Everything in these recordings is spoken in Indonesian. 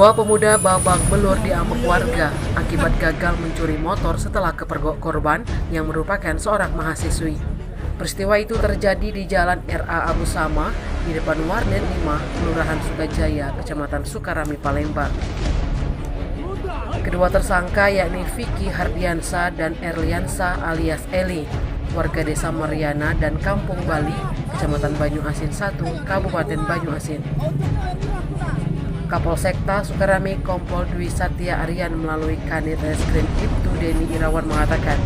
Dua pemuda babak belur diamuk warga akibat gagal mencuri motor setelah kepergok korban yang merupakan seorang mahasiswi. Peristiwa itu terjadi di Jalan RA Abu Sama di depan Warnet 5, Kelurahan Sukajaya, Kecamatan Sukarami, Palembang. Kedua tersangka yakni Vicky Hardiansa dan Erliansa alias Eli, warga Desa Mariana dan Kampung Bali, Kecamatan Banyu Asin 1, Kabupaten Banyu Asin. Kapolsekta Sukarami Kompol Dwi Satya Aryan melalui Kanit Reskrim Ibtu Deni Irawan mengatakan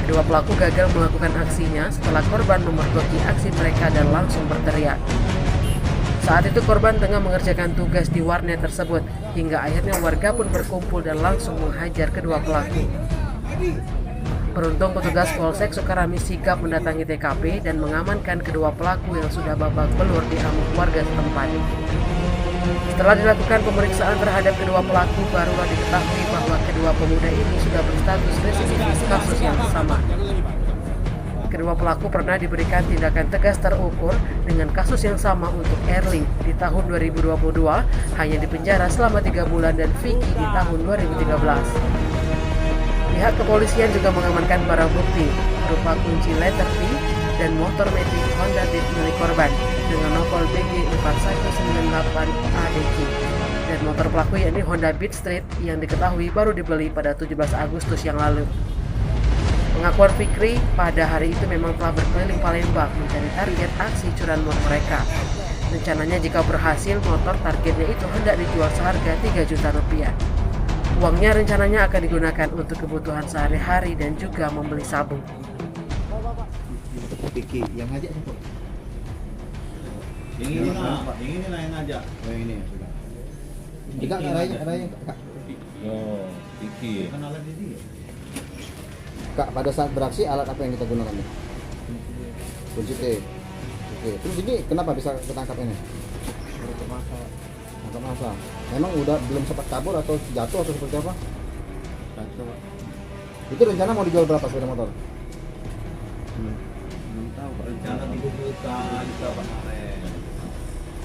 kedua pelaku gagal melakukan aksinya setelah korban memergoki aksi mereka dan langsung berteriak. Saat itu korban tengah mengerjakan tugas di warnet tersebut hingga akhirnya warga pun berkumpul dan langsung menghajar kedua pelaku. Beruntung petugas Polsek Sukarami sigap mendatangi TKP dan mengamankan kedua pelaku yang sudah babak belur diamuk warga setempat. Setelah dilakukan pemeriksaan terhadap kedua pelaku, barulah diketahui bahwa kedua pemuda ini sudah berstatus residivis kasus yang sama. Kedua pelaku pernah diberikan tindakan tegas terukur dengan kasus yang sama untuk Erli di tahun 2022 hanya dipenjara selama 3 bulan dan Vicky di tahun 2013. Pihak kepolisian juga mengamankan barang bukti berupa kunci letter P dan motor metik Honda Beat milik korban dengan nomor BG 4198 ADC dan motor pelaku yakni Honda Beat Street yang diketahui baru dibeli pada 17 Agustus yang lalu. Pengakuan Fikri pada hari itu memang telah berkeliling Palembang mencari target aksi curanmor mereka. Rencananya jika berhasil, motor targetnya itu hendak dijual seharga 3 juta rupiah. Uangnya rencananya akan digunakan untuk kebutuhan sehari-hari dan juga membeli sabu. Vicky yang ngajak siapa? Yang ini lah yang ngajak. Oh ini ya sudah. Jika arahnya kak. Oh, Vicky. Kenalan dia. Kak, pada saat beraksi alat apa yang kita gunakan nih? Kunci T. Oke, terus ini kenapa bisa ketangkap ini? Tangkap masa. Memang udah belum sempat kabur atau jatuh atau seperti apa? Jatuh. Itu rencana mau dijual berapa sepeda motor? Belum tahu rencana 3 juta kemarin.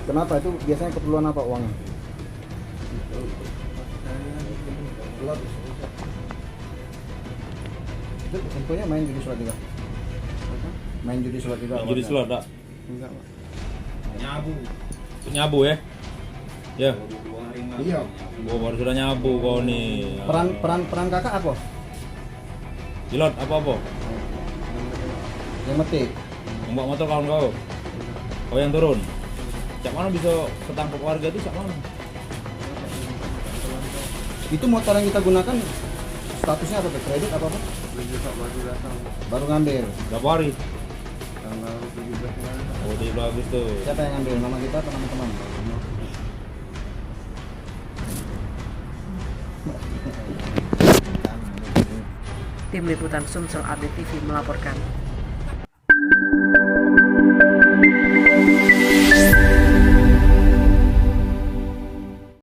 Kenapa itu biasanya keperluan apa uangnya? Itu infonya main judi slot juga. Main judi slot juga. Judi slot tak? Enggak, Pak. Nyabu Ya. Ya. 2 hari yang Iya. Gua baru sudah nyabu kau nih. Peran kakak apa? Pilot apa? Yang metik. Membawa motor kawan kau. Kau yang turun. Cak mana bisa ketangkap warga itu cak mana? Itu motor yang kita gunakan statusnya apa? Kredit apa? Baru ngambil. Berapa hari? Tanggal 17 Maret. Oh, 17 Agustus. Siapa yang ngambil? Nama kita atau nama teman? Tim Liputan Sumsel Update TV melaporkan.